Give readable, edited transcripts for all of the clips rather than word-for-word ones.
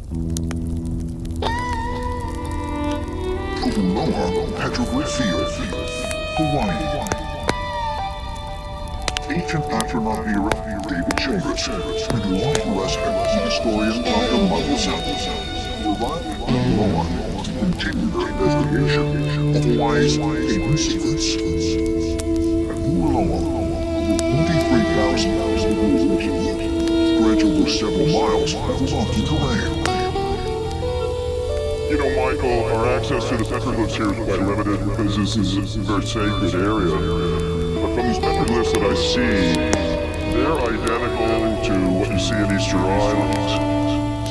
Pupuloa Petroglyphia, Hawaii. Ancient astronaut era David Chambers, U.S. historian Dr. Michael Sanders, arrived on Pupuloa to continue their investigation of Hawaii's hidden secrets. At Pupuloa, over 23,000 stretch over several miles of rocky terrain. You know, Michael, our access to the petroglyphs here is quite limited because this is a very sacred area. But from these petroglyphs that I see, they're identical to what you see in Easter Island,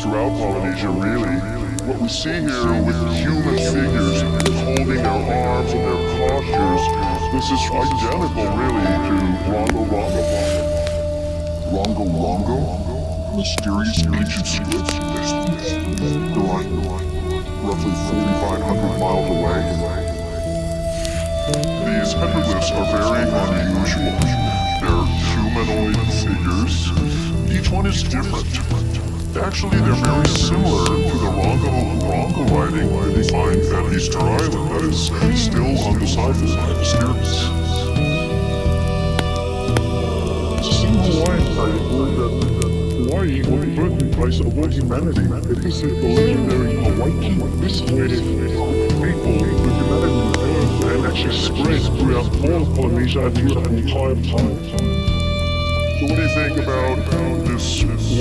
throughout Polynesia, really. What we see here with human figures holding their arms and their postures, this is identical, really, to Rongo Rongo. Rongo Rongo? Mysterious ancient scripts? Roughly 4,500 miles away. These petroglyphs are very unusual. They're humanoid figures. Each one is different. Actually, they're very similar to the Rongo Rongo writing we find at Easter Island. That is still undecided by mysterious. Some Hawaiians are worried that Hawaii will be birthplace of all humanity. This is the legendary Hawaii. This way, people with humanity and actually spread throughout all of Polynesia and throughout the entire planet. So what do you think about this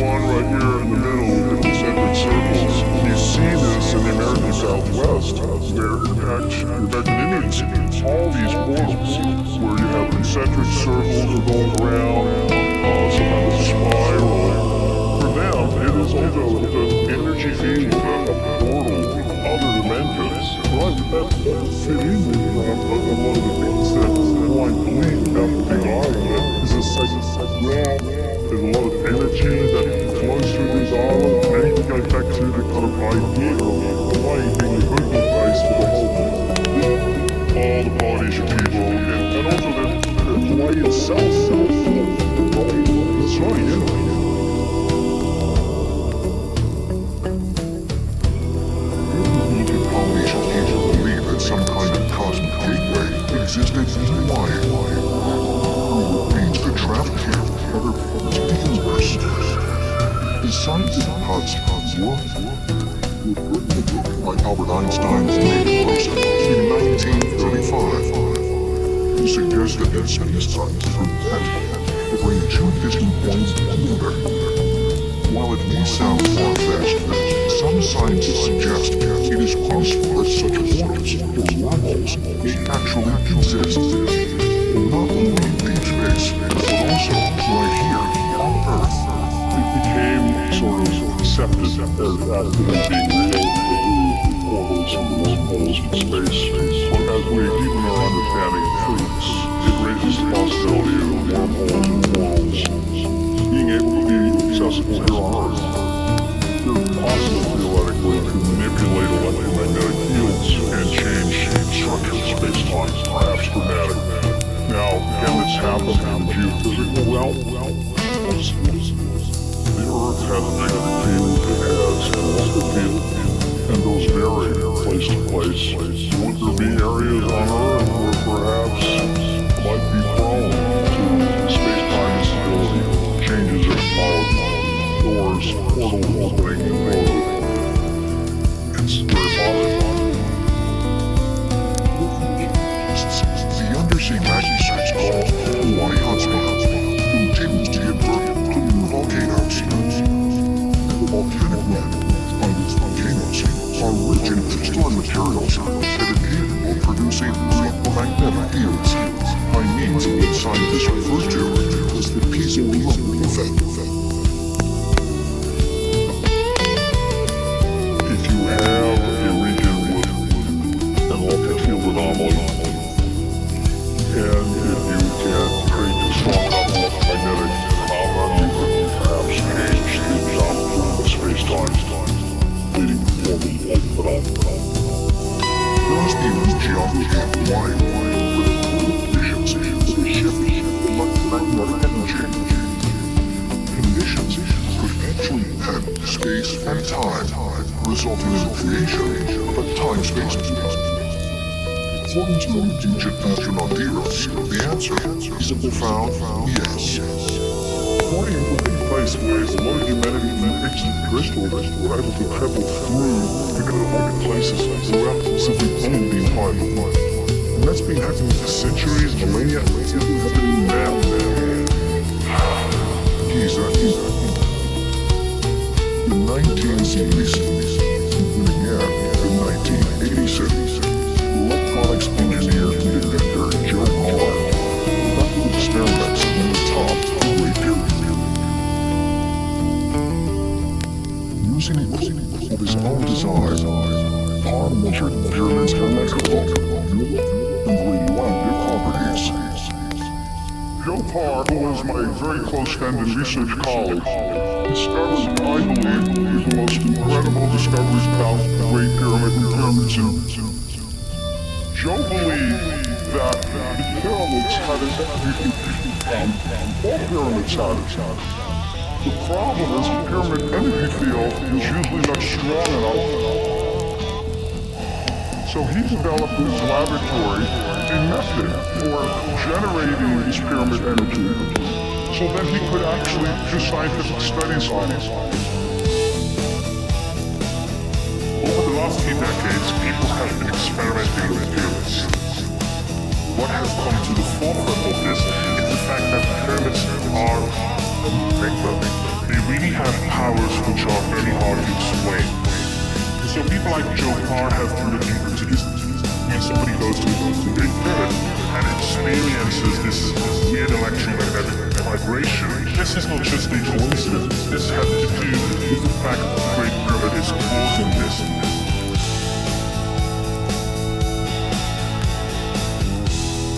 one right here in the middle with the concentric circles? You see this in the American Southwest, where in fact Indians, all these portals where you have concentric circles going around, sometimes a spiral. For them, it is also an energy field, a portal to other dimensions. Right, that doesn't fit in with a lot of the things that Hawaiian believe about the Big Island. This is a sacred realm. There's a lot of energy that flows through these islands. Anything goes back to the kind of idea of Hawaii being the birthing place for the whole All the Polynesian people, and also the Hawaii itself. That's right, yeah. Some kind of cosmic gateway existed in Hawaii. Means the travel here to other parts of the universe. The scientific concepts were written by Albert Einstein's native person in 1935. He suggested that space-time through time to bring two distant points together. While it may sound far-fetched, some scientists suggest it is possible that such portals or wormholes may actually exist. Not only in deep space, but also right here on Earth. It became sort of accepted as being real portals and wormholes in space. But as we deepen our understanding of physics, it raises the possibility of wormholes and portals being able to be accessible here on Earth. They're possible theoretically to manipulate electromagnetic fields and change structure of space-time, perhaps dramatically. Now, can this happen in the geophysical realm? The Earth has a magnetic field, it has a electric field, and those vary place to place. Would there be areas on Earth where perhaps might be prone to space-time instability, changes in doors, portal opening, and closing? It's very possible. The undersea magnetism called Hawaii Hotspot continues to give birth to new volcanoes. The volcanic rock on these volcanoes are rich in crystalline materials that are capable of producing electromagnetic fields by means of what scientists refer to as the piezoelectric effect. If you have a region with an electric field anomaly, and if you can create a strong enough electromagnetic phenomenon, you could perhaps change the geometry of space-time, leading to forming a phenomenon. Thus, the Earth's geography of Hawaii with conditions shift electromagnetic energy. space and time, resulting in the creation of a time-space portal. According to ancient astronauts, the answer is a profound yes. According to a place where a lot of humanity from ancient crystals were able to travel through to go to other places throughout simply playing the entire night. And that's been happening for centuries, millennia, and it's happening now. He's the 1970s, and again in 1986, electronics engineer and inventor Joe Hart conducted experiments on the top of the Great Pyramid. Using equipment of his own design, Hart measured the pyramid's electrical and radioactive properties. Joe Parr, who was my very close friend and research colleague, discovered, I believe, the most incredible discoveries about the Great Pyramid and pyramids. Joe believed that the pyramids had an all pyramids had it. The problem is the pyramid energy field is usually not strong enough. So he developed in his laboratory a method for generating this pyramid energy, so then he could actually do scientific studies on it. Over the last few decades, people have been experimenting with pyramids. What has come to the forefront of this is the fact that pyramids are enigma. They really have powers which are very hard to explain. So people like Joe Parr have been looking into this. When somebody goes to the Great Pyramid and experiences this weird electromagnetic vibration, this is not just a coincidence. This has to do with the fact that the Great Pyramid is causing this.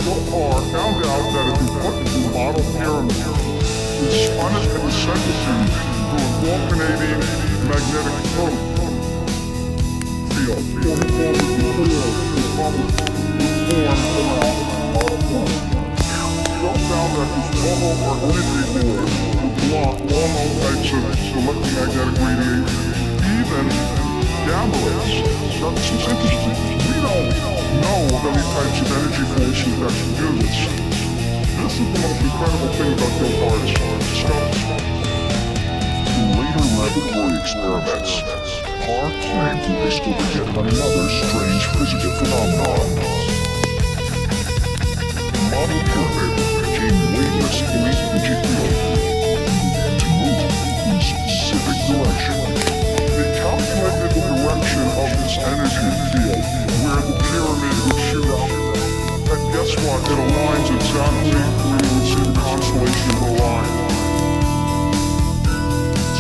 Joe Parr found out that if you put the model pyramid and spun it in a centrifuge through a alternating magnetic field, found that this bubble or energy board would block all types of electromagnetic radiation, even gamma rays. Now this is interesting. We don't know of any types of energy forces that can do this. This is the most incredible thing about Joe Parr's discovery. In later laboratory experiments, Parr claimed he discovered yet another strange physical phenomenon. The model pyramid became weightless in its energy field and began to move in a specific direction. They calculated the direction of this energy field where the pyramid would shoot up. And guess what? It aligns exactly where you would see the constellation of Orion.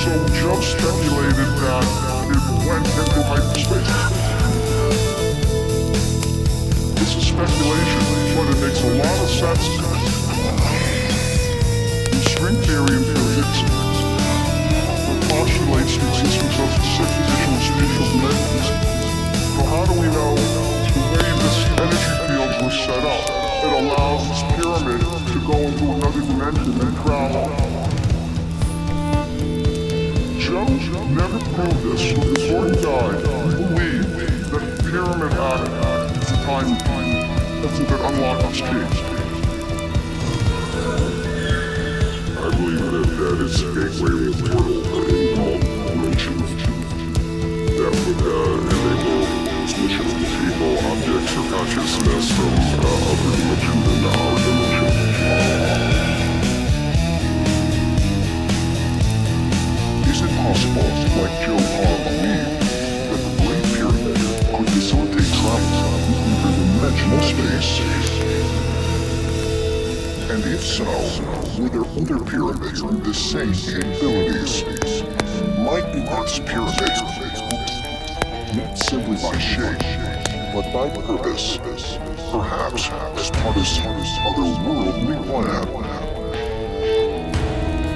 So Joe speculated that it went into hyperspace. This is speculation, but it makes a lot of sense. In string theory and physics, it postulates the existence of 6 additional spatial dimensions. So how do we know the way this energy field was set up? It allows this pyramid to go into another dimension and travel. Joe never proved this, but before he died, he believed that the pyramid act is the time that unlocked its key. I believe that it's a gateway portal for any dimension that would enable transmission of people, objects, or consciousness from other dimensions into our dimension. Is it possible, like Joe Parr believed, that the Great Pyramid could facilitate travel interdimensional space? And if so, were there other pyramids with the same capabilities? Might the Earth's pyramids, not simply by shape, but by purpose, perhaps as part of some otherworldly plan?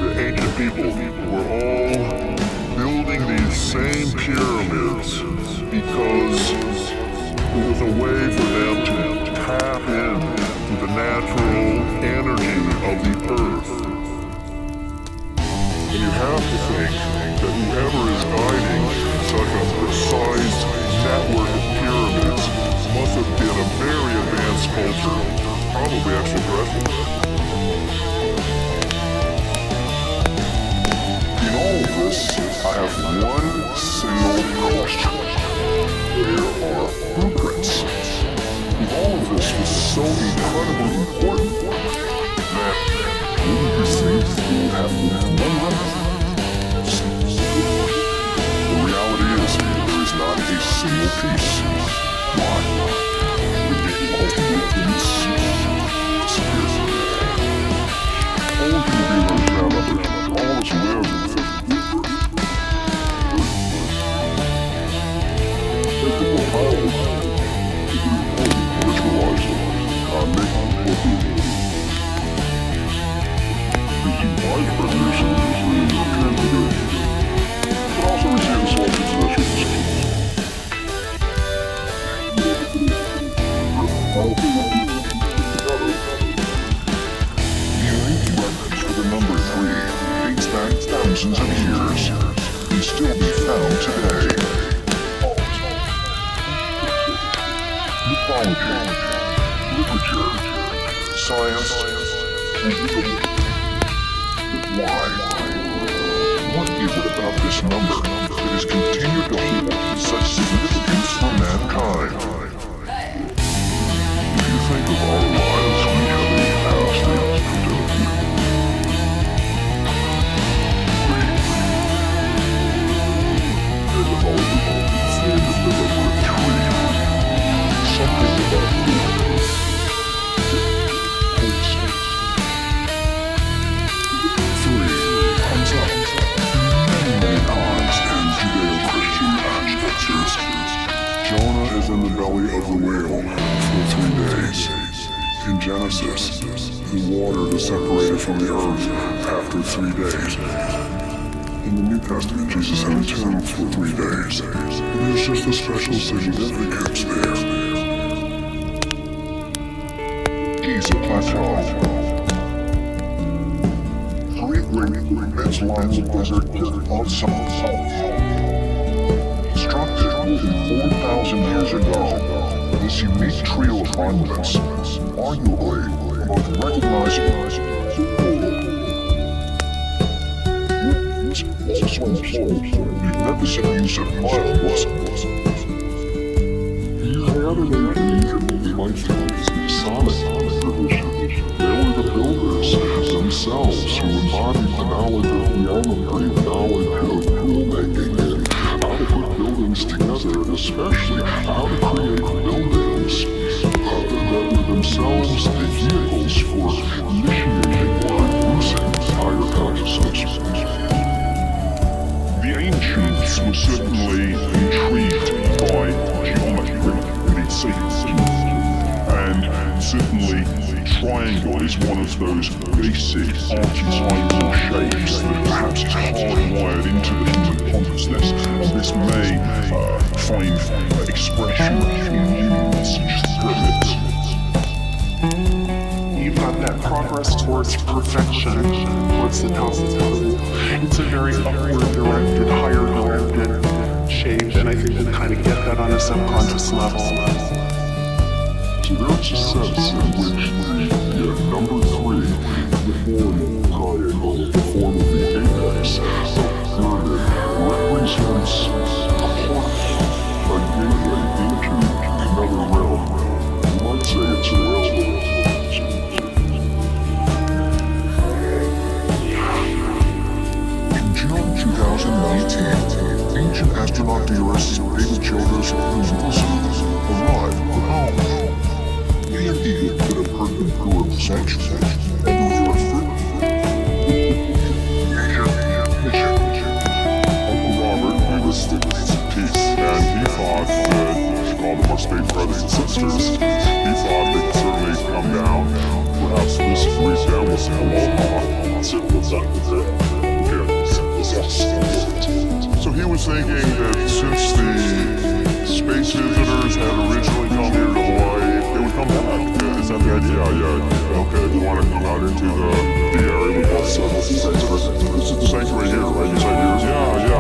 The ancient people were all building these same pyramids because it was a way for them to tap into the natural energy of the earth. And you have to think that whoever is guiding such a precise network of pyramids must have been a very advanced culture, probably extraterrestrial. In all of this, I have one single question. Where are blueprints? If all of this was so incredibly important, then wouldn't you think you would have one record? The reality is, there is not a single piece. Why? The ultimate piece disappears. All human beings understand that all of us live in thousands of years can still be found today. Mythology, literature, science, and even why? What is it about this number that has continued to hold such significance for mankind? If you think of our lives, we have a past and Jonah is in the belly of the whale for 3 days. In Genesis, the water is separated from the earth after 3 days. In the New Testament, Jesus had a tomb for 3 days. There's just a special significance there. Giza Plateau. 3 great immense lines of desert just outside South. Constructed more than 4,000 years ago, this unique trio of monuments, arguably the most recognizable also employed the magnificent use of miles. You had an engineer in my family's Masonic tradition. They were the builders themselves who embodied the knowledge of geometry, the knowledge of tool-making, and how to put buildings together, and especially how to create buildings that were themselves the vehicles for initiating or inducing higher consciousness. The ancients were certainly intrigued by geometry, and certainly triangle is one of those basic archetypal shapes that perhaps is hardwired into the human consciousness, and this may find expression in numerous pyramids. You've got that progress towards perfection, towards the top of the hill. It's a very upward-directed, higher-directed shape, and I think we kind of get that on a subconscious level. So there's a sense in which the number 3, the form of the triangle, the form of the apex of the pyramid, represents a portal, a gateway into another realm. You might say it's a realm. In June 2019, ancient astronaut theorist David Childers arrived at home. He indeed could have heard them through a century, and we were free. Uncle Robert, he was the peace, and he thought that, he called them our space brothers and sisters, he thought they could certainly come down, perhaps this week down with some Aloha. So he was thinking that since the space visitors had originally come here to Hawaii, they would come back. Is that the idea? Yeah. Okay, they want to come out into the area with all the sun. This is the sanctuary here, right? You said yours? Yeah.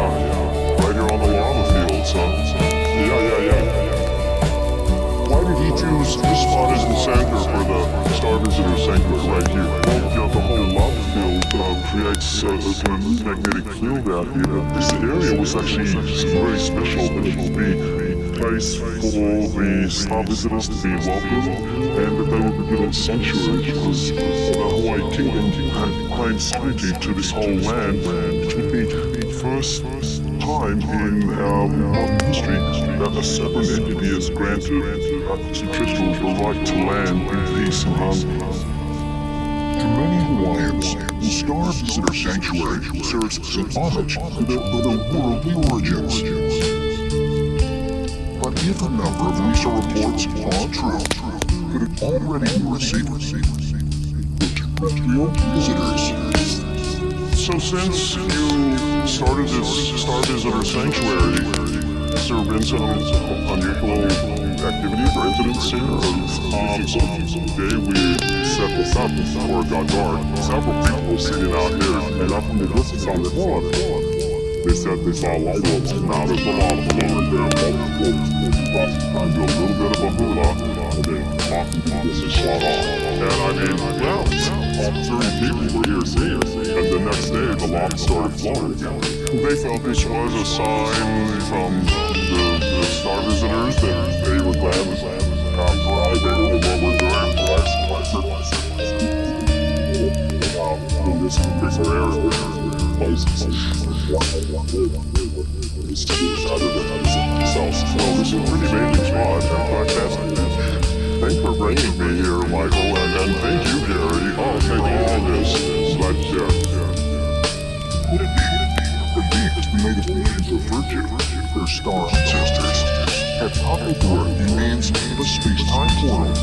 magnetic field out here. This area was actually very special. It would be a place for the star visitors to be welcome, and that they would be given sanctuary because the Hawaii Kingdom had claimed sovereignty to this whole land, which would be the first time in modern history that a sovereign entity is granted extraterrestrials the right to land in peace and harmony. To many Hawaiians, the Star Visitor Sanctuary serves as an homage to their otherworldly origins. But if a number of recent reports are true, could it already be received extraterrestrial visitors? So since you started this Star Visitor Sanctuary, has there been some unusual activities or incidents here? Today we set this up before it got dark. Several people sitting out here, and up in the distance on the floor, they said they saw light bulbs. Now there's a lot of them over there, multiple spots trying to do a little bit of a hula, and then off and this is shot off. And I mean, well, all 30 people were here seeing it, and the next day the lock started flowing again. They felt this was a sign from the Star Visitors that they were glad to come by. They knew what we're doing. In this particular area, places it's to be other than themselves. So this is a pretty amazing spot, and fantastic. Thanks for bringing me here, Michael, and thank you, Gary. I'll take all this, but Would it be believed the native nations referred to, their star ancestors, had probably the means of a space-time portal?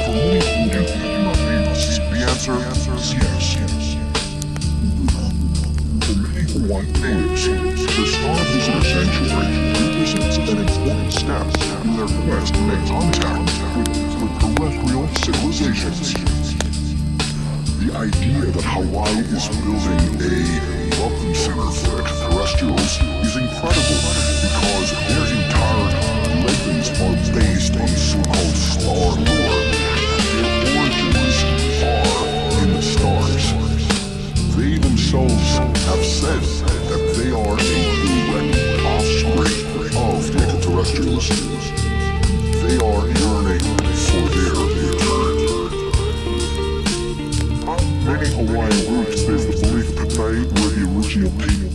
For many ancient human beings, the answer is yes. For many Hawaiian natives, the Star Visitor Sanctuary represents an important step in their quest to make contact with terrestrial civilizations. The idea that Hawaii is building a welcome center for extraterrestrials is incredible because their entire legends are based on so-called star lore. Their origins are in the stars. They themselves have said that they are a direct offspring of extraterrestrials. They are yearning for their return. Many Hawaiian roots base the belief that they were the original people.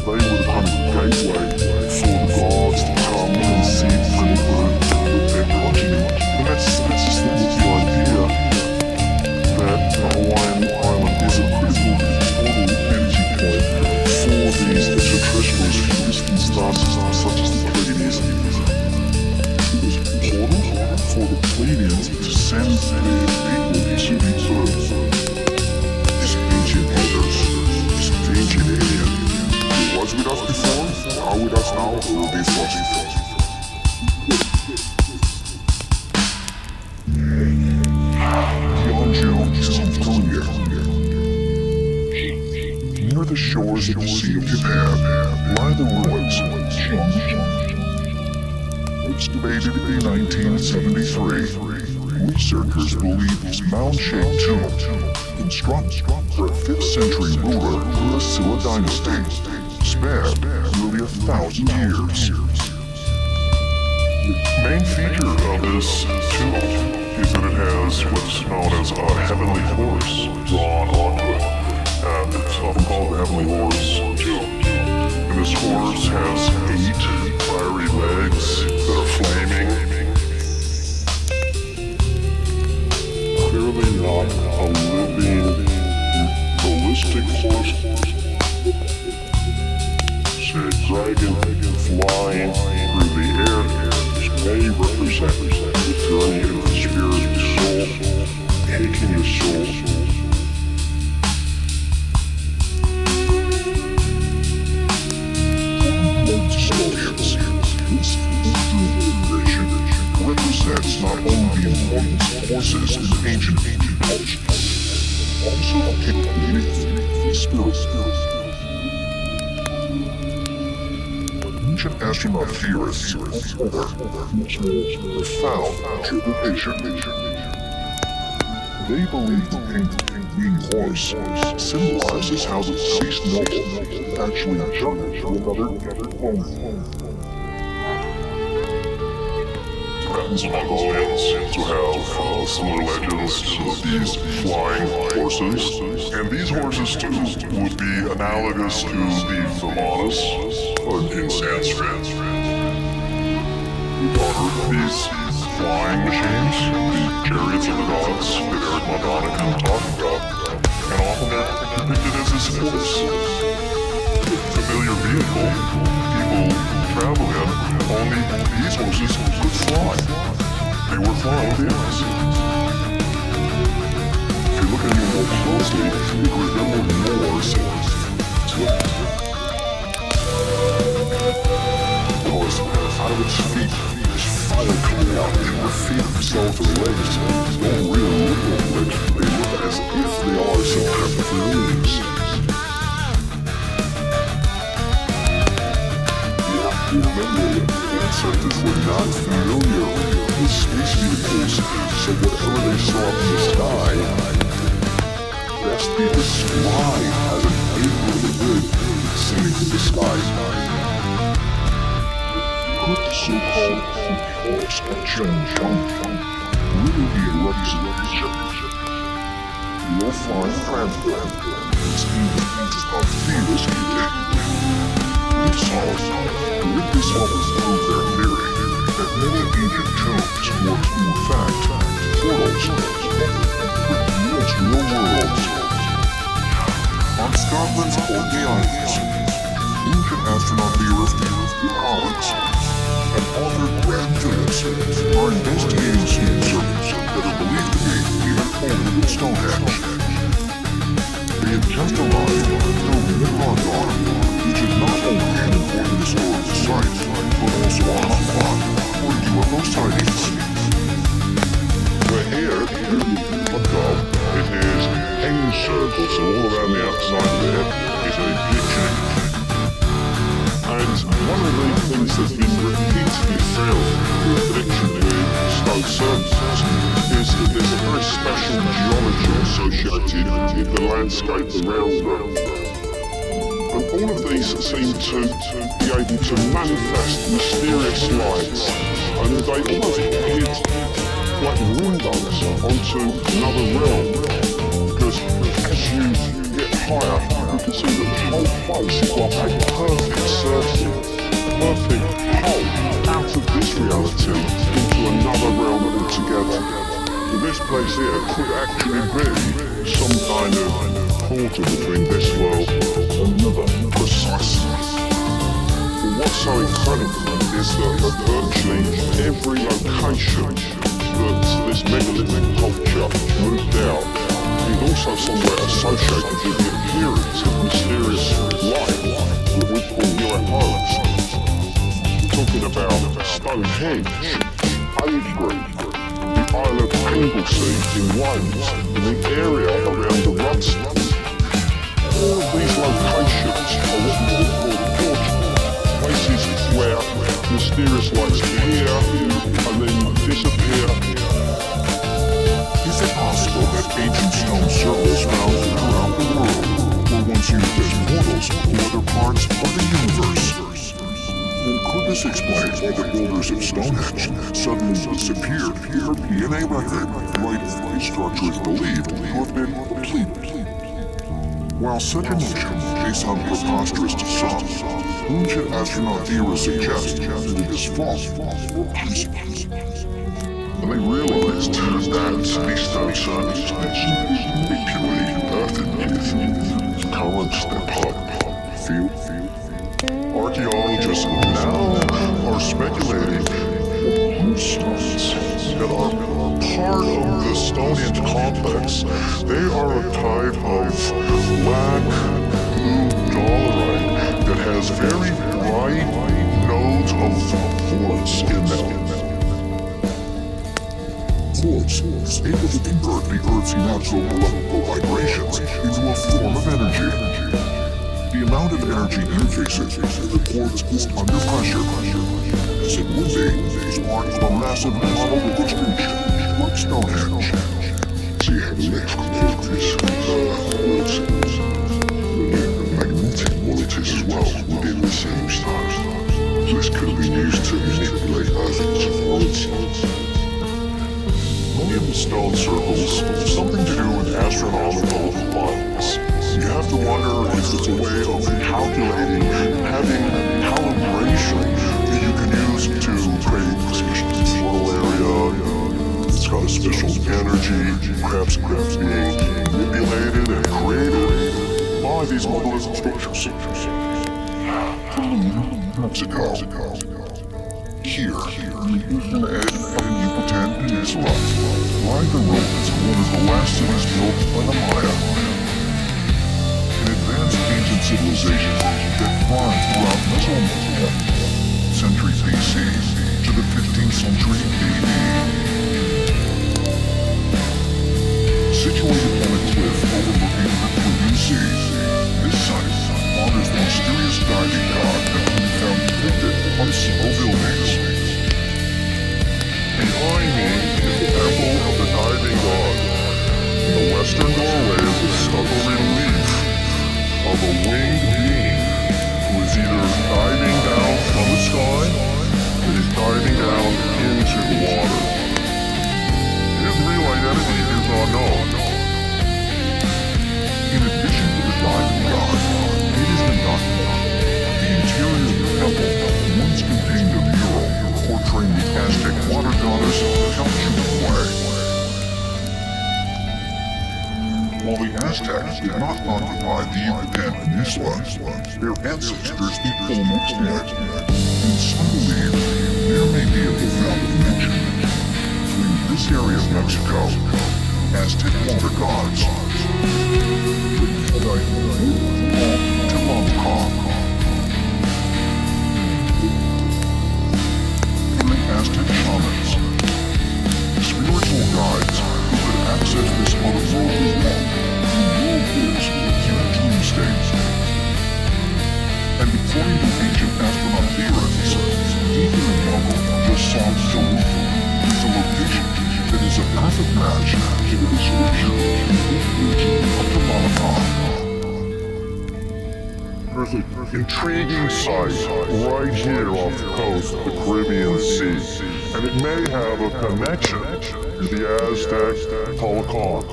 They were the kind of gateway for the gods to come and see the earth with their progeny. And that's just the idea that the Hawaiian island is a critical portal energy point for these extraterrestrials from distant star systems such as the Pleiades. It was a portal for the Pleiadians to send their people to the earth. This ancient elders, this ancient alien, who was with us before, are with us now, who will be watching from. Yeonju is in Korea. Near the shores of the Sea of Japan lie the ruins of Yeonju. Excavated in 1973, researchers believe this mound-shaped tomb, constructed for a 5th century ruler of the Silla dynasty, spanned nearly 1,000 years. the main feature of this tomb is that it has what's known as a heavenly horse drawn onto it. It's often called the heavenly horse tomb. And this horse has 8 fiery legs that are flaming. Clearly not a living, ballistic horse. It's a dragon flying through the air, which may represent the journey of the spirit soul, taking the soul. This integration represents not only the important forces in ancient culture, also a spirit. Ancient astronaut theorists offer profound interpretation. They believe the green horse symbolizes how the deceased noble actually journeyed to another home. Tibetans and Mongolians seem to have similar legends to these flying horses, and these horses too would be analogous to the Vimanas in Sanskrit. These flying machines, the chariots of the gods that Eric Madonna can talk about, and often they're depicted as this horse. Familiar vehicle people travel in, only these horses could fly. They were flying beings. If you look at it more closely, it resembles Moors. Of course, out of its feet, there's fire coming out, and the feet themselves and legs don't really look like legs. They look as if they are some kind of wings. Remember, ancestors were not familiar with space vehicles, so whatever they saw up in the sky best be described as an alien sitting in the sky. Could the so-called horse change really be a representation? You'll find transplant is even of Venus today. With this helps prove their theory that many ancient tombs were in fact portals with real worlds. On Scotland's Orkney Islands, ancient astronaut theorist Collins and author Graham Phillips are investigating some circuits that are believed to be even older than Stonehenge. They have just arrived from the Rondon, which is not only an important historical site, but also a hotspot for UFO sightings. We're here, it is hanging circles, so all around the outside of it is a glitching. And one of the things that's been repeatedly found in the prediction with stone surfaces is that there's a very special geology associated with the landscape around them. And all of these seem to be able to manifest mysterious lights, and they almost hit like windows onto another realm. Because as you get higher, you can see that the whole place is like a perfect circle, perfect hole out of this reality into another realm altogether. So this place here could actually be some kind of portal between this world and another, precisely. But what's so incredible is that at virtually every location that this megalithic culture moved out is also somewhere associated with the appearance of mysterious life that we call UFOs. We're talking about Stonehenge, Avebury, the Isle of Anglesey in Wales, and the area around the Rudstone. All of these locations are what we would call portals, places where mysterious lights appear and then disappear. Is it possible that ancient stone circles found throughout the world were once used as portals to other parts of the universe? And could this explain why the builders of Stonehenge suddenly disappeared? Her DNA record, right as the structure is believed to have been depleted. While such a notion may sound preposterous to some, ancient astronaut theorists suggest that it is false or possible. And they realized that these stone circles would be purely earthen youth. Come step up. Feel. Archaeologists now are speculating that stones that are part of the Stonehenge complex, they are a type of black blue dolerite that has very bright nodes of quartz in them. Quartz is able to convert the Earth's natural molecular vibrations into a form of energy. The amount of energy interfaces with the quartz is under pressure, as it would be as part of a massive monolithic structure like Stonehenge. galaxy have life qualities, magnetic qualities as well within the same star. This could be used to manipulate Earth's quality. Many of the stone circles have something to do with astronomical lines. You have to wonder if it's a way of calculating, having calibration that you can use to create a special portal area. It's got a special energy, perhaps being manipulated and created by these monolithic structures. Months ago, here, on the eastern edge of Yucatan Peninsula, lie the ruins of one of the last cities built by the Maya. An advanced ancient civilization that thrived throughout Mesoamerica, centuries BC to the 15th century AD. Situated on a cliff overlooking the Caribbean Sea, this site honors the mysterious diving god that can be found depicted on several buildings. Behind me is the temple of the diving god. In the western doorway is a subtle relief of a winged being who is either diving down from the sky or is diving down into the water. His real identity is unknown. In addition to the diving god, it is been documented the interior of the temple once contained a mural portraying the Aztec water goddess Calchuquay. While the Aztecs did not occupy the Yucatan Peninsula, their ancestors did almost did, and some believe there may be a profound connection between this area of Mexico, Aztec water gods, and the Aztec shamans, spiritual guides who could access this otherworldly realm through whirlpools and dream states. And according to ancient astronaut theorists, deep in the jungle just south of Jerusalem is a location that is a perfect match to the description of the Malakah. There's an intriguing site right here off the coast of the Caribbean Sea, and it may have a connection to the Aztec Talocan.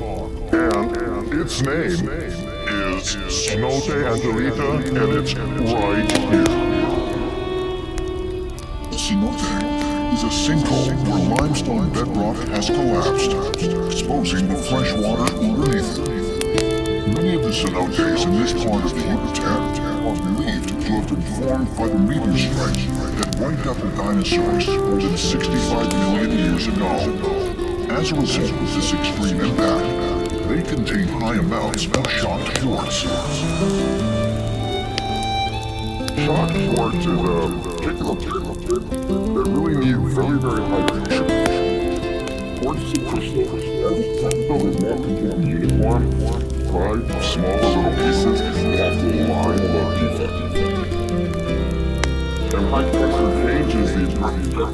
And its name is Cenote Angelita, and it's right here. The cenote is a sinkhole where limestone bedrock has collapsed, exposing the fresh water underneath it. Many of the cenotes in this part of the Yucatan are believed to have been formed by the meteor strike that wiped out the dinosaurs more than 65 million years ago. As a result of this extreme impact, they contain high amounts of shocked quartz. Shock quartz is a particular material that really needs very, very high pressure. Quartz is a crystal that is not completely uniform, but smaller little pieces often lie below defect. And high pressure changes these properties.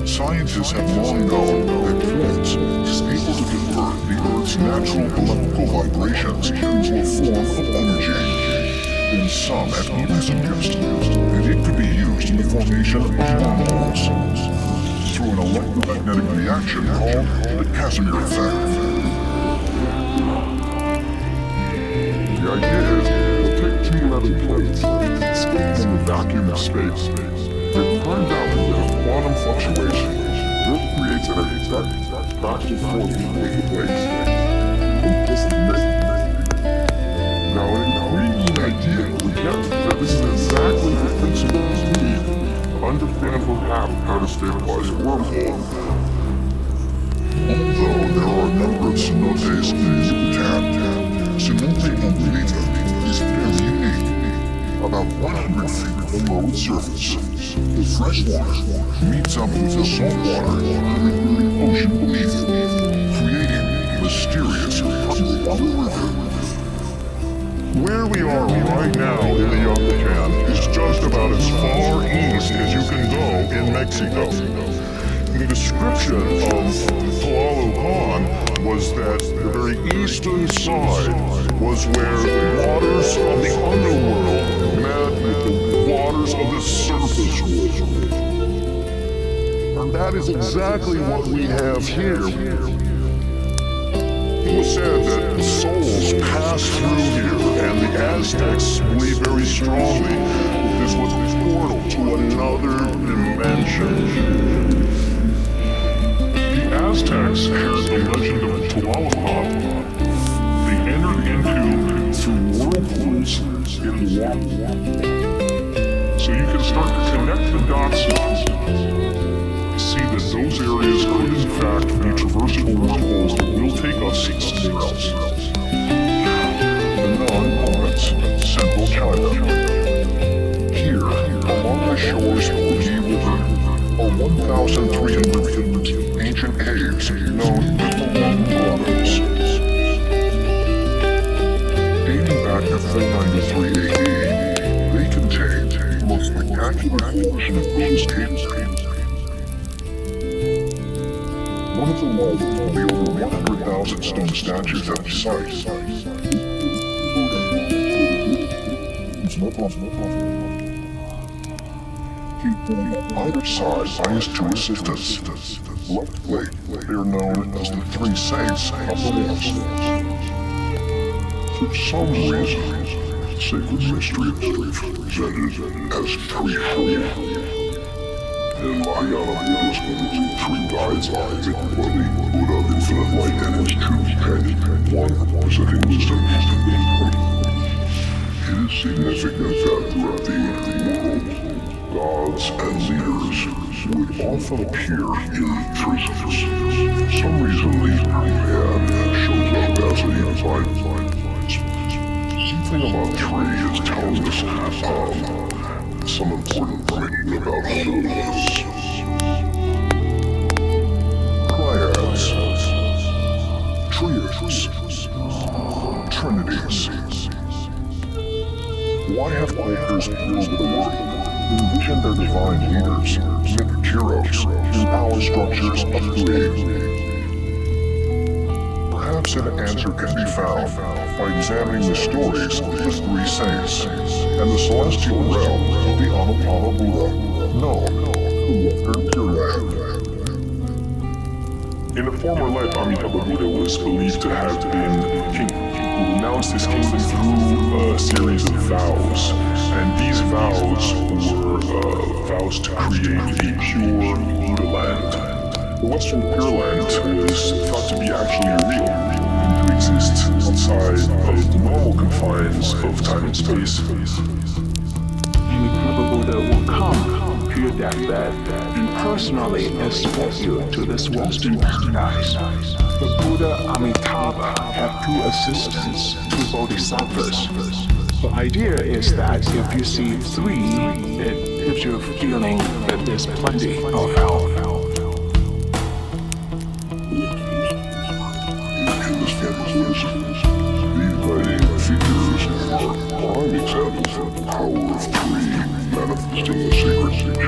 Scientists have long known that quartz is able to convert the Earth's natural electrical vibrations into a form of energy. And some have even suggested that it could be used in the formation of wormholes through an electromagnetic reaction called the Casimir effect. The idea is to take two metal plates, escape from the vacuum of space. It turns out that there's quantum fluctuation. This creates an effect attractive force between the plates. This is now, an intriguing idea suggests that this is exactly the principle we need to understand perhaps how to stabilize a wormhole. Although there are a number of cenotes in the Yucatan, Cenote Angelita is very unique. About 100 feet below its surface, the fresh water meets up with the salt water in the ocean beneath it, creating a mysterious underwater river. Where we are right now in the Yucatan is just about as far east as you can go in Mexico. The description of Tlaalocan was that the very eastern side was where the waters of the underworld met with the waters of the surface world. And that is exactly what we have here. It was said that souls passed through here, and the Aztecs believed very strongly that this was a portal to another dimension. The Aztecs had the legend of Tlaalocan. They entered into through whirlpools in the water. So you can start to connect the dots now. See that those areas could in fact be traversable wormholes that will take us somewhere else. The non-province, central China. Here, along the shores of the Yi River, are 1,350 ancient caves known as the Long Grottos. Dating back to 493 AD, they contain the most spectacular portion of those caves. One of the largest of the over 100,000 stone statues at the site. Either side by his two assistants. Luckily, they are known as the three saints of the West. For some reason, the sacred mystery is presented as threefold. In Mahayana Buddhism, three guides are Body, Buddha, infinite light, and his true companion, one representing wisdom. It is significant that throughout the ancient world, gods and leaders would often appear in trees. For some reason, these man shows up as a divine. Something about tree is telling us some important information about who it is. Triads, triads, trinities. Why have cultures ruled the world, envisioned their divine leaders, mythic heroes, in power structures of three? Perhaps an answer can be found by examining the stories of the three saints and the celestial realm of the Amitabha Buddha, known as the Pure Land. In a former life, Amitabha Buddha was believed to have been a king who renounced his kingdom through a series of vows. And these vows were vows to create a pure Buddha land. The Western Pure Land was thought to be actually real and to exist outside of the normal confines of time and space. Amitabha Buddha will come to your deathbed and personally escort you to this Western paradise. The Buddha Amitabha had two assistants, two bodhisattvas. The idea is that if you see three, it gives you a feeling that there's plenty of help. Prime examples of the power of three manifesting the sacred change they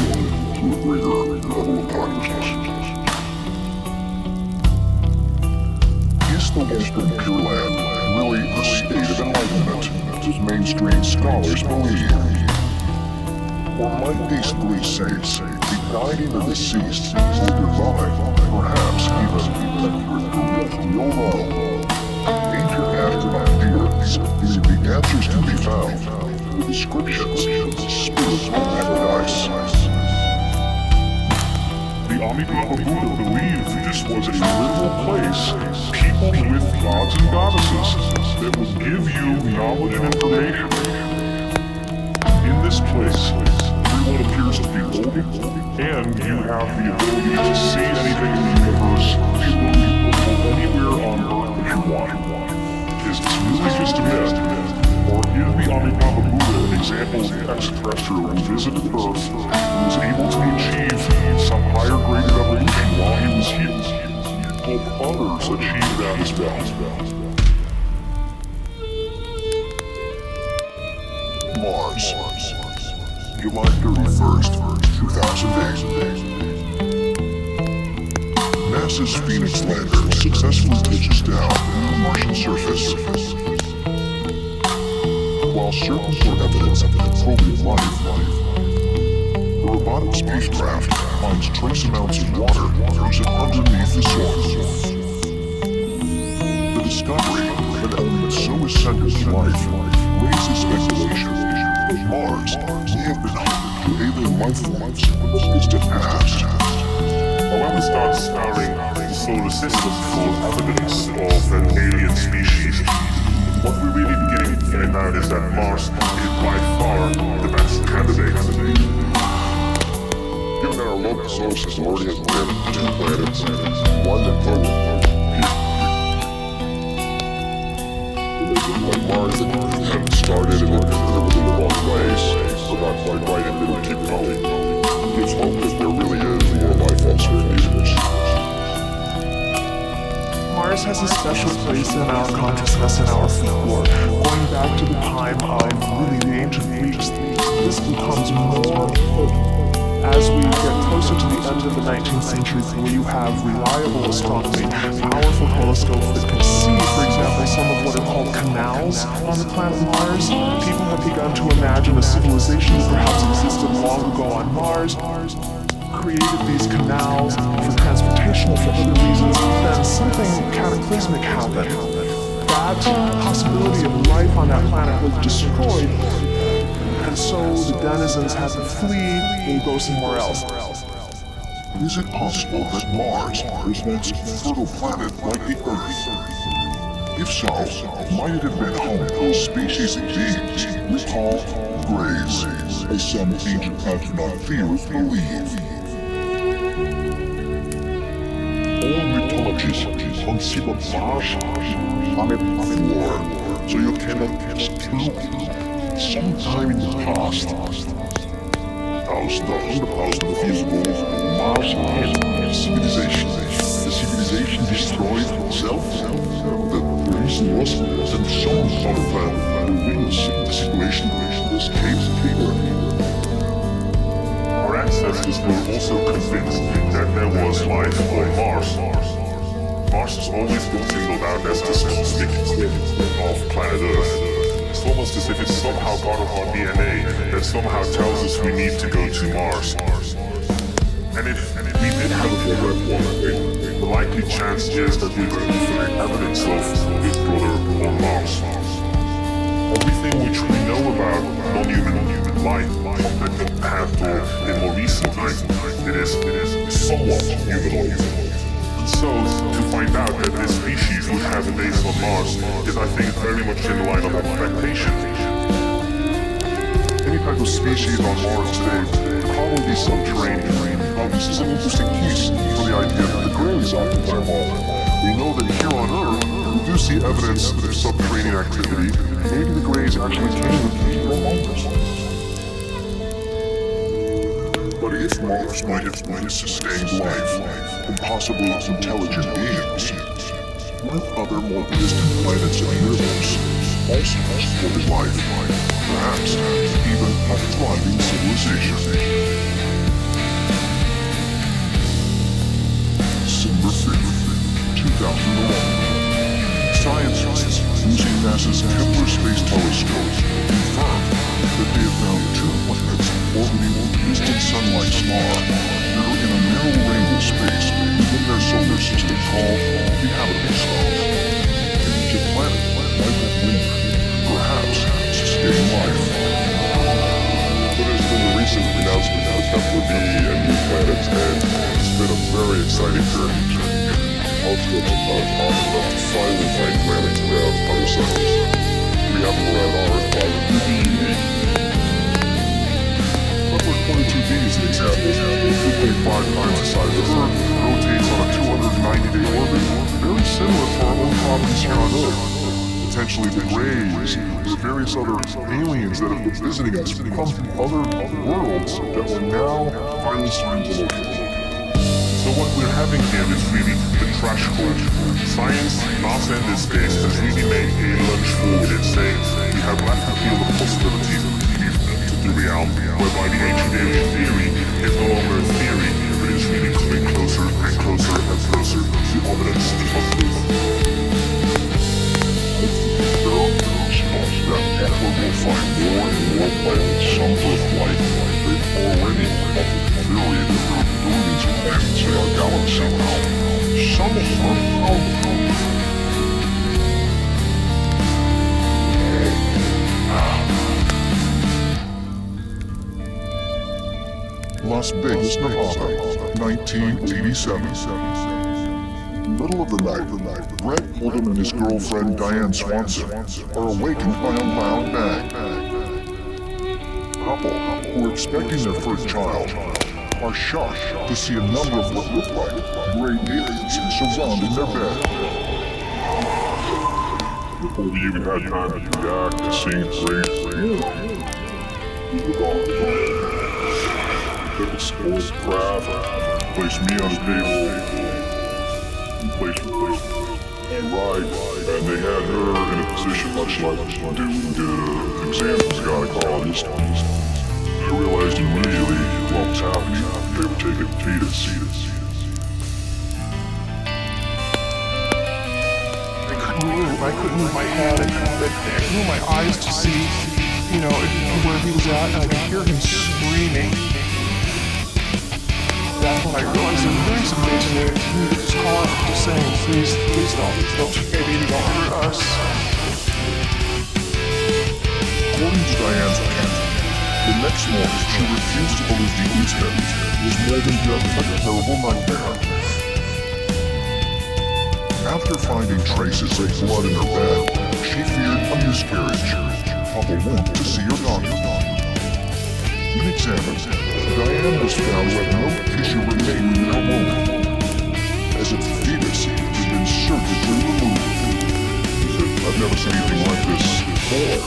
wanted to a greater level of consciousness. Is the Western Pure Land really a state of enlightenment, as mainstream scholars believe? Or might these three saints be guiding the deceased who divine, perhaps even the overall? Ancient astronaut theories believe the answers can be found in the descriptions of the spiritual paradise. The Amitabha Buddha believed this was a literal place, people with gods and goddesses, that would give you knowledge and information. In this place, everyone appears to be holy, and you have the ability to see anything in the universe, the ability to go anywhere on Earth that you want. Is this really just a myth? Or is the Amitabha Buddha an example of an extraterrestrial who visited Earth and was able to achieve some higher grade of evolution while he was here? Help others achieve that as well. Mars, July 31st, 2008. NASA's Phoenix lander successfully touches down on the Martian surface. While searching for evidence of microbial life, the robotic spacecraft finds trace amounts of water frozen underneath the soil. The discovery of an element so essential to life raises speculation that Mars may have been home to alien life forms in the distant past. When we start scouring the solar system for evidence of an alien species, what we're really beginning to find out is that Mars is by far the best candidate. Given that our local solar system already has two planets, one that floats like Mars that had started and then was in the wrong place, or not quite right and didn't keep going. Gives hope that there really is more life elsewhere in the universe. Mars has a special place in our consciousness and our folklore. Going back to the time of really the ancient Greeks, this becomes more important. As we get closer to the end of the 19th century, where you have reliable astronomy, powerful telescopes that can see, for example, some of what are called canals on the planet Mars, people have begun to imagine a civilization that perhaps existed long ago on Mars, created these canals for transportation or for other reasons, then something cataclysmic happened. That possibility of life on that planet was destroyed, and so the denizens had to flee and go somewhere else. Is it possible that Mars was once a fertile planet like the Earth? If so, might it have been home to a species of beings we call Greys, as some ancient astronaut theorists believe? All mythologies consider Mars planet 4, so you cannot exclude sometime in the past, 100,000 years ago, Mars had civilization. The civilization destroyed itself. The reason was that some sort of the situation escaped people. Our ancestors were also convinced that there was life on Mars. Mars has always been singled out as the cosmic twin of planet Earth. It's almost as if it's somehow part of our DNA that somehow tells us we need to go to Mars. And if we did have a brother, the likely chance is that we're going to find evidence of this brother on Mars. Everything which we know about non-human life that can have in more recent times, it is somewhat humanoid. So, to find out that this species would have a base on Mars is, I think, very much in the line of expectation. Any type of species on Mars today would probably be subterranean. This is an interesting piece for the idea that the Greys occupy Mars. We know that here on Earth, we do see evidence of subterranean activity. Maybe the Greys actually came from Mars. But if Mars might have sustained life, and possibly intelligent beings, what other more distant planets in the universe also supported life, perhaps even a thriving civilization? December 5th, 2011. Scientists using NASA's Kepler Space Telescope confirmed that they have found two planets orbiting a distant sun-like star that are in a narrow range of space within their solar system called the habitable zone. And each planet might have linked, perhaps sustain life. But there's been a recent announcement of Kepler B and new planets, and it's been a very exciting journey. Telescopes are powerful enough to finally find planets around other suns. We have them around our Earth planet. Kepler 22b is an example. 2.5 times the size of Earth, rotates on a 290-day orbit, very similar to our own properties here on Earth. Potentially the Greys, or various other aliens that have been visiting us come from other worlds that we're now finally starting to locate. So what we're having here is really the crash course. Science, NASA in this case, has really made a lunge forward in saying we have left the field of possibilities to the realm, whereby the ancient alien theory is no longer a theory, but is really coming close closer and closer and closer to evidence of this. That we'll find more and more planets, some Earth-like. They've already offered the theory that there are billions of planets in our galaxy now. Some of them are Las Vegas, Nevada, 1987. Middle of the night, Brett Oldham and his girlfriend Diane Swanson are awakened by a loud bang. Couple who are expecting their first child are shocked to see a number of what look like gray aliens surrounding their bed. before we even had time to react to seeing great took a small craft, placed me on the table, placed and right, and they had her in a position much like the exam was gynecologist. I realized immediately what was happening. They were taking a fetus. I couldn't move my head. I couldn't move my eyes to see, where he was at, and I could hear him screaming. That's when I realized they were doing some things, and he was just calling, just saying, please don't take my baby, don't hurt us. According to Diane's account, the next morning she refused to believe the incident was more than just a terrible nightmare. After finding traces of blood in her bed, she feared a miscarriage. Papa went to see her doctor. When examined, Diane was found to have no tissue remaining in her womb, as if the fetus had been surgically removed. I've never seen anything like this before.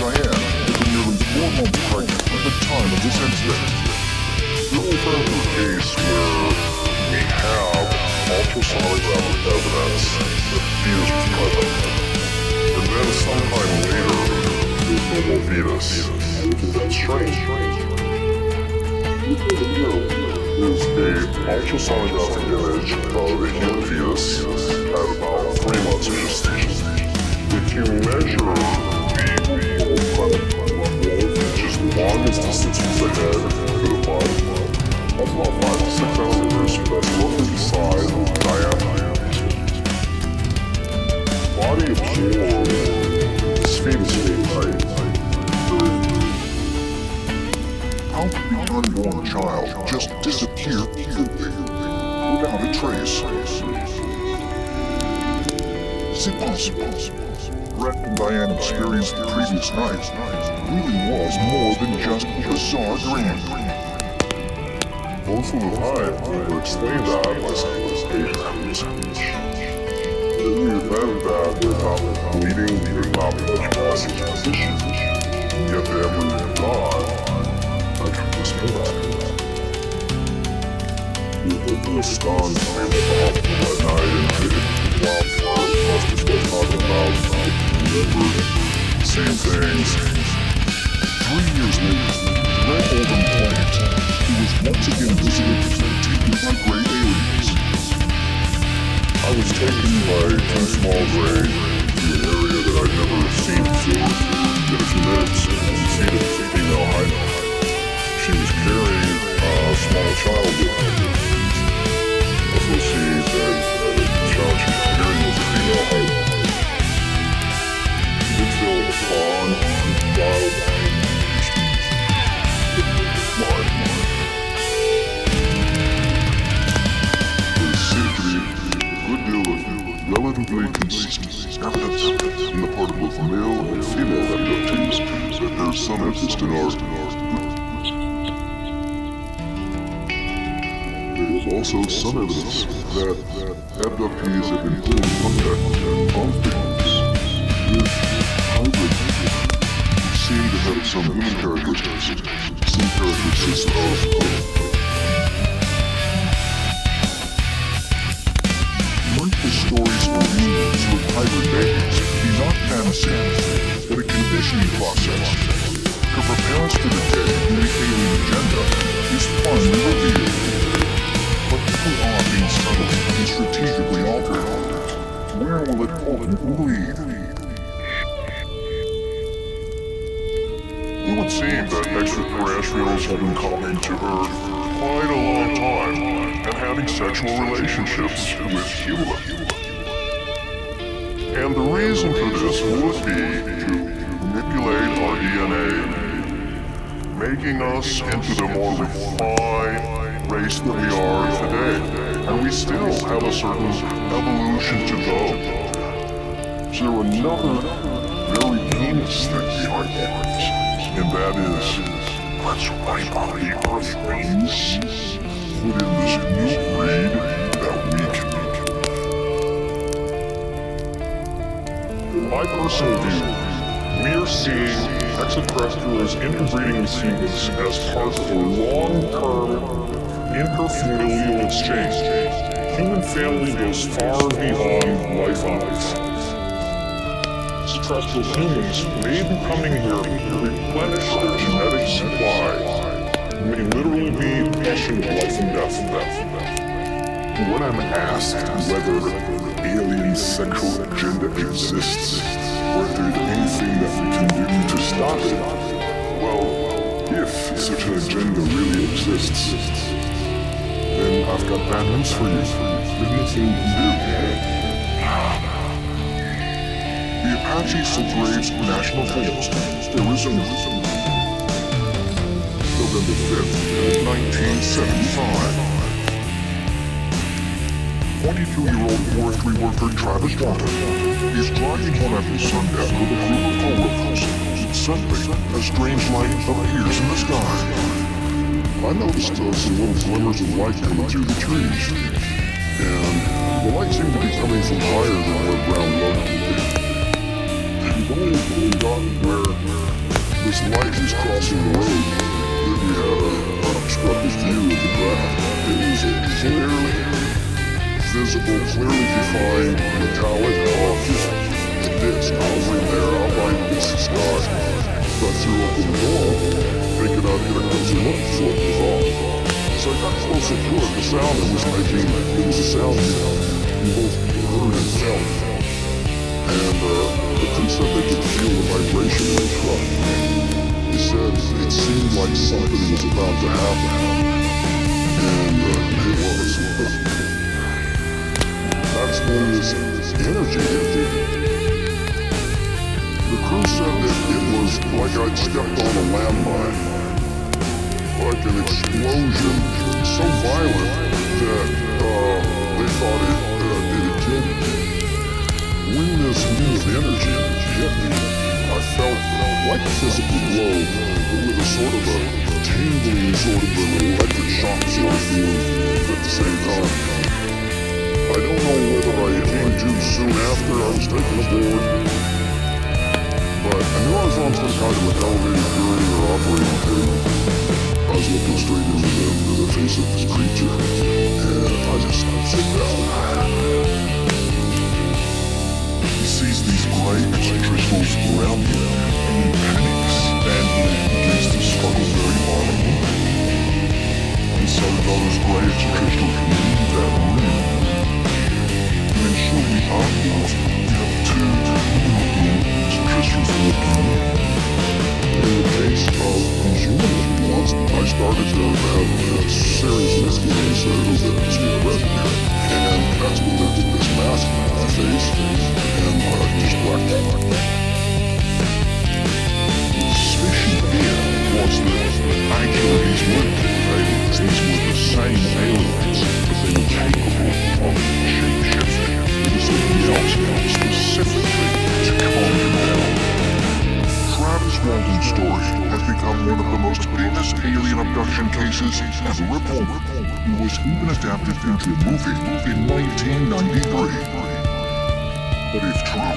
Diane had been nearly 4 months pregnant at the time of this incident. This is a case where we have ultrasonographic evidence that the fetus was present. And then sometime later, there's no more fetus. That's strange. There's a ultrasonographic image of a human fetus at about 3 months of gestation. If you measure which is the longest distance from the head to the body, that's about 5 to 6 centimeters. That's roughly the size of the diameter. Body absorbed this fetus height. How could the unborn child just disappear without a trace? Is it possible Brett and Diane experienced the previous night really was more than just a bizarre dream? Most of the time, we would explain that by saying this patient. In the event that they're not bleeding, they're not much loss of position, yet they have moved on, I can explain that. We would be stunned at the hospital at night and while first must have still talking about same things. 3 years later, Brett Oldham claimed he was once again visited and taken by gray aliens. I was taken by 2 small gray to an area that I'd never seen before. In a few minutes, you see the female hide. She was carrying a small child with her. Also see that the child she was carrying was a female hide. She did feel a fawn, wild, smart. There seemed to be a good deal of relatively consistent evidence on the part of both male and female abductees that there's some interest in art. There is also some evidence that abductees have been put in contact with victims with hybrid who seem to have some human characteristics, some characteristics of Like the stories of humans with hybrid babies be not fantasy, but a conditioning process that extraterrestrials have been coming to Earth quite a long time and having sexual relationships with humans. And the reason for this would be to manipulate our DNA, making us into the more refined race that we are today. And we still have a certain evolution to go. Is there another very heinous thing behind all this? And that is, let's wipe out the Earthlings, put in this new breed that we can make. In my personal view, we are seeing extraterrestrials interbreeding with humans as part of a long-term interfamilial exchange. Human family goes far beyond life on Earth. Extraterrestrial humans may be coming here to replenish their genetic supply, may literally be passionate of life and death. When I'm asked whether alien sexual agenda exists, or if there's anything that we can do to stop it, well, if such an agenda really exists, then I've got bad news for you. There's nothing you can do. The Apaches of Graves National Forest, Arizona. November 5th, 1975. 22-year-old forestry worker Travis Walker is driving home after sundown with a group of coworkers. Suddenly, a strange light appears in the sky. I noticed some little glimmers of light coming through the trees, and the light seemed to be coming from higher than where ground level would be. We've only gotten where this light is crossing the road that we had an unobstructed view of the ground. It was a clearly visible, clearly defined metallic object, a disc hovering there outlined against the sky. So I threw open the door, thinking I'd get a closer look before it was off. So I got closer to it. The sound it was making, it was a sound you both heard and felt. And the crew said they could feel the vibration in the truck. They said it seemed like something was about to happen. And it was. That's when this energy hit me. The crew said that it was like I'd stepped on a landmine. Like an explosion so violent that they thought it had killed me. When this new energy hit me, I felt like a physical blow, but with a sort of a tingling, sort of an electric shock sort of feeling at the same time. I don't know whether I came to soon after I was taken aboard, but I knew I was on some kind of an elevated gurney or operating table. I was looking straight into the face of this creature, and I just sit down. He sees these gray extraterrestrials around him, and he panics, and he begins to struggle very violently. And so those gray extraterrestrials leave that room. And then shortly afterwards, we have two extraterrestrials walking in. In the case of these humans, I started to have serious misgivings that it was atmosphere present here. And that's when they put this mask on my face, and I just blacked out. The suspicion here was that actually these weren't aliens, these were the same aliens, but they were capable of shape-shifting into something else specifically to calm him down. Travis Walton's story has become one of the most famous alien abduction cases ever reported. It was even adapted into a movie in 1993. But if true,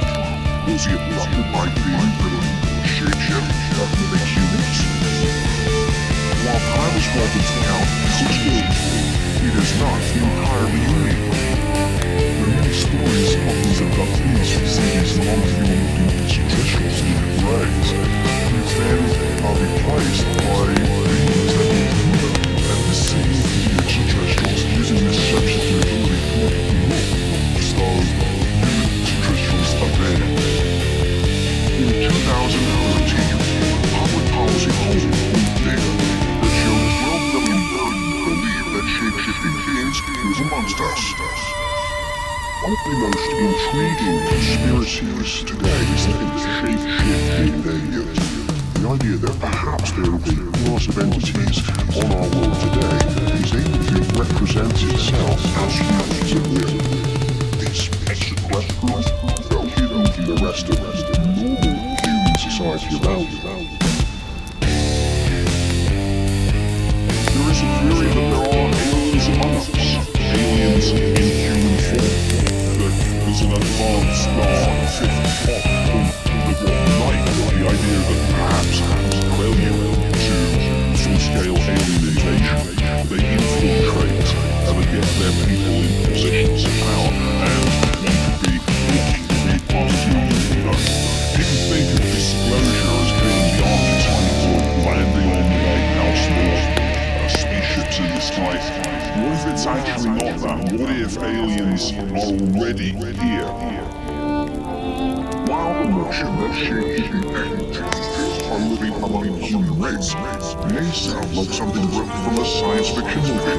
was he abducted by beings that are shape-shift like humans? While Travis Walton's account is extreme, it is not entirely unique. There are many stories of these abductees who see these non-human extraterrestrials in rays, who then are replaced by beings that are human, and this seems to be extraterrestrials using this substitute ability to look so human extraterrestrials are there. In 2013, public policy holder is amongst us. One of the most intriguing conspiracies today is that it's shape-shifting aliens. The idea that perhaps there is a class of entities on our world today is able to represent itself as humans that live. These extraterrestrials are hidden from the rest of normal human society around them. There is a theory that there are aliens among us, aliens in human form. There's an advanced fifth part of the night, the idea that perhaps prelude to full-scale alien invasion, they infiltrate and they get their people in positions of power, and we could be onto, people think of disclosure as killing the archetype or landing on the White House or spaceships in the sky. What if it's actually not that? What if aliens are already here? While the notion that shape-shifting entities are living among the human race may sound like something ripped from a science fiction movie,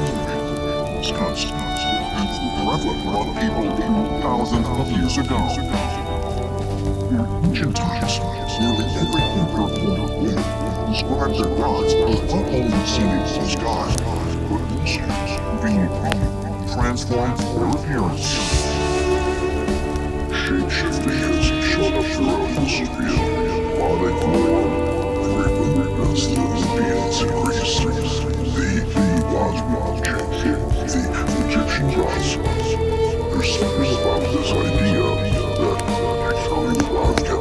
this concept has been prevalent among people 2,000 of years ago. In ancient times, nearly every emperor or described their gods as not only descending from the sky, but also being transform their appearance. Shape-shifting has shown up throughout history, and while they frequently does beings in Greece, the gods the Egyptian gods. There's something about this idea that actually the gods can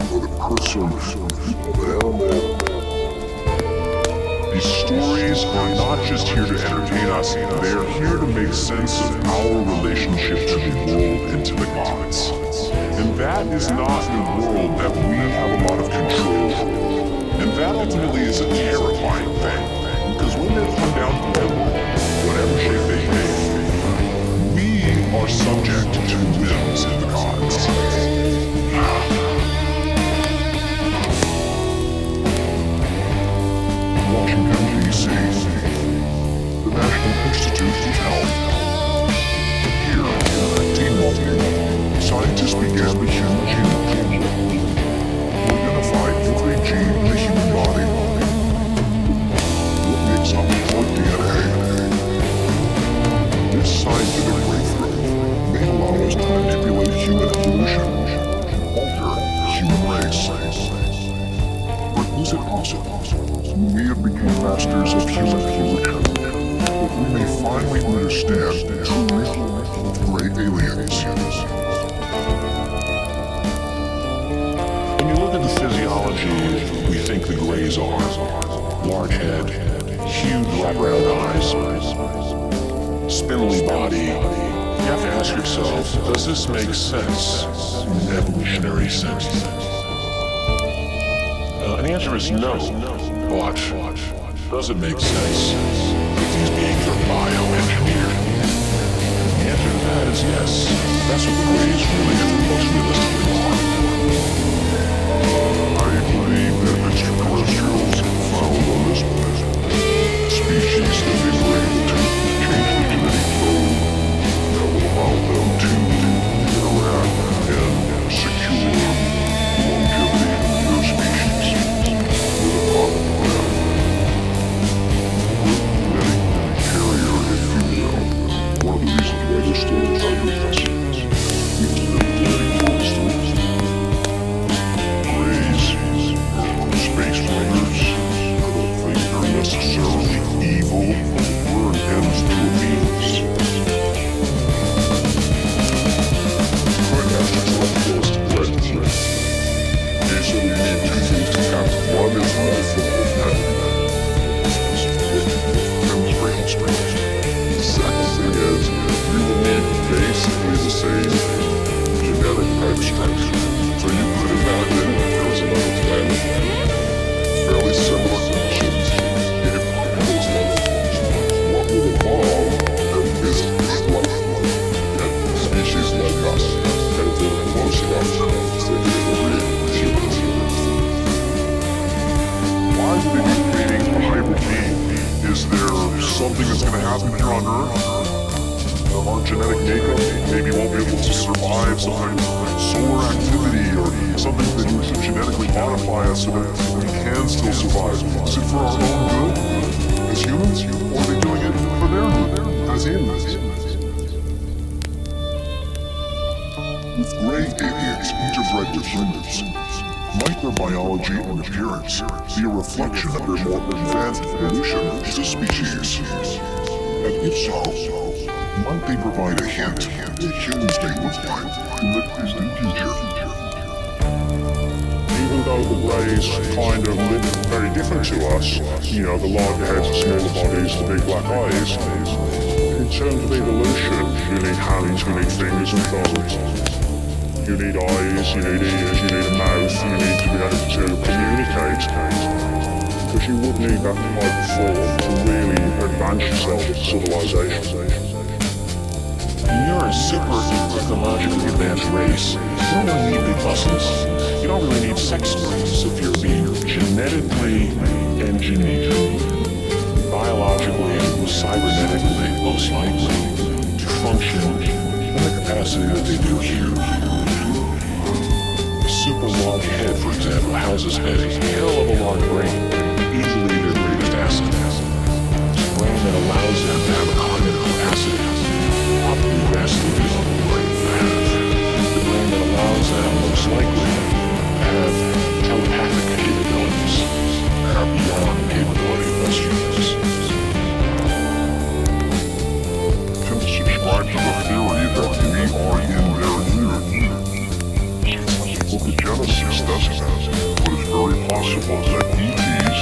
put a person down. These stories are not just here to entertain us, they are here to make sense of our relationship to the world and to the gods. And that is not a world that we have a lot of control over. And that ultimately is a terrifying thing, because when they come down to our world, whatever shape they take, we are subject to whims of the gods. Washington, D.C., the National Institute of Health. Here, in 1990, scientists began the human genome to identify every gene in the human body. What makes up our DNA? This scientific breakthrough may allow us to manipulate human evolution, alter the human race. But is it possible? We have become masters of human evolution, but we may finally understand the true great aliens. When you look at the physiology, we think the Greys are large head, huge wraparound eyes, spindly body. You have to ask yourself, does this make sense in an evolutionary sense? And the answer is no. But does it make sense that these beings are bioengineered? The answer to that is yes. That's what the Greys really and most realistically are. I believe that extraterrestrials found on this planet a species that they were able to change the genetic code that will allow them to interact and secure the longevity of their species with a common plan. Genetic carrier, if you will. One of the reasons why the stories are fascinating is that genetic stories. Space riders, I don't think they're necessarily evil. We're an ends to a means. Could have just left those to threat. Okay, so we need two things to count. One is life and chemistry strength. The second thing is we will need basically the same genetic type structure. So you could imagine there was another planet, fairly similar conditions. If those what will evolve is life, and species like us, and if they're close enough, they will be humans. Why would they be creating a hybrid being? Is there something that's going to happen here on Earth? our genetic makeup maybe won't be able to survive some kind of solar activity or something that you should genetically modify us so that we can still survive? Is it for our own good as humans, or are they doing it for their good as aliens? With gray aliens interbred with humans, might their biology and appearance be a reflection of their more advanced evolution as a species? And if so, might they provide a hint at what humans may look like in the distant future? Even though the Greys kind of look very different to us, you know, the larger heads, the smaller bodies, the big black eyes, in terms of evolution, you need hands, you need fingers and thumbs. You need eyes, you need ears, you need a mouth, you need to be able to communicate. Because you would need that type of form to really advance yourself as civilization. When you're a super technologically advanced race, you don't really need big muscles. You don't really need sex brains if you're being genetically engineered, biologically and cybernetically, most likely, to function in the capacity that they do here. A super long head, for example, houses a hell of a large brain, easily their greatest asset. It's a brain that allows them to have a cognitive capacity probably vastly beyond the brain you have. The brain that allows them, most likely, to have telepathic capabilities that are beyond the capability of us humans. I tend to subscribe to the theory that we are in their year. Look at Genesis, doesn't it? But it's very possible that ETs,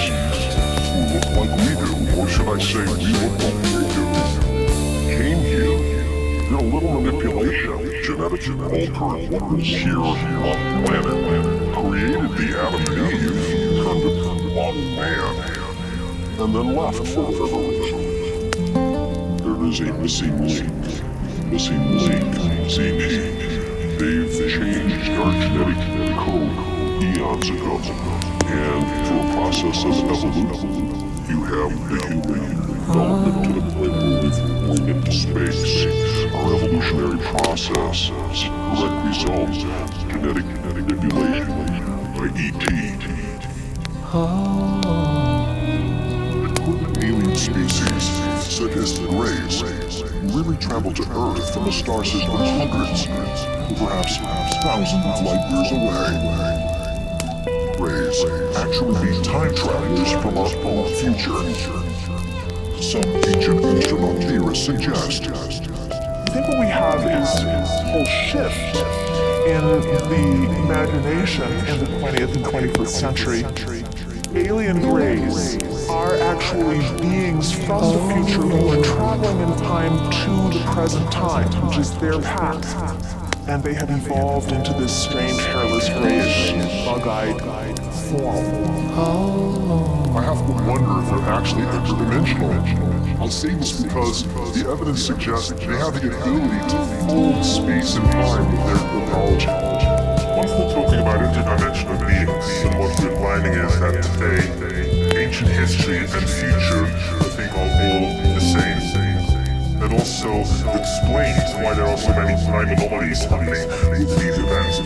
who look like we do, or should I say we look like they do, came here, did a little manipulation, genetically altered what was here on the planet, created the Adam and Eve, turned it on man, and then left for whatever reason. There is a missing link, ZT. They've changed our genetic code eons ago, and through a process of evolution, you have the human development to the point where we've winged into space. Our evolutionary process is a direct result of genetic manipulation by ET. Alien species, such as the Greys, really travel to Earth from a star system hundreds, or perhaps thousands of light years away. Greys actually be time travelers from our own future. Some ancient astronaut theorists suggest. I think what we have is a whole shift in the imagination in the 20th and 21st century. Alien Greys are actually beings from the future who are traveling in time to the present time, which is their past. And they have evolved into this strange, hairless, grayish, bug-eyed form. I have to wonder if they're actually interdimensional. I say this because the evidence suggests they have the ability to fold space and time with their technology. Once we're talking about interdimensional beings, and what we're finding is that today, ancient history and future, I think, are all the same. That also explains why there are so many time anomalies happening with these events.